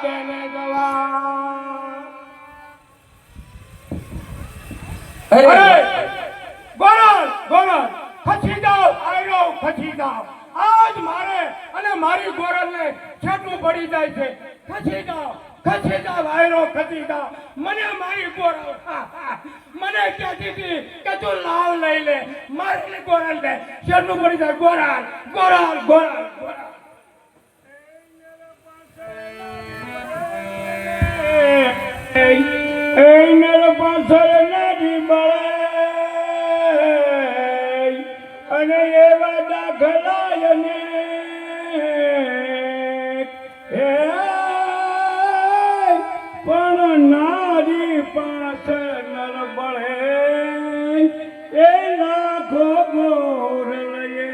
બેને જવા ગોરલ ગોરલ ખસી જાઓ આયરો ખસી જાઓ આજ મારે અને મારી ગોરલને છેટું પડી જાય છે ખસી જાઓ આયરો ખસી જાઓ મને મારી ગોરલ મને કહેતી હતી કે તું લાવ લઈ લે મારી ગોરલને છેટું પડી જાય ગોરલ ગોરલ ગોરલ ગોરલ નર પાછળ નથી મળે અને એવા દાખલાય ને પણ નારી પાછળ નર બળે એ લાખો ગોર લઈએ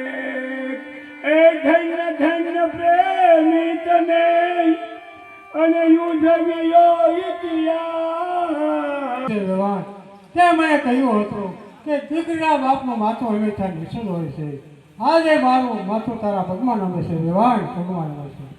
એ ધન્ય પ્રેમી તને અને યુદ્ધવીયો ઇતિહાસ તે મેં કહ્યું હતું કે દીકરીના બાપનું માથું હંમેશા નિશુલ હોય છે આજે મારું માથું તારા ભગવાન હમે છે વેવાણ ભગવાન હમે છે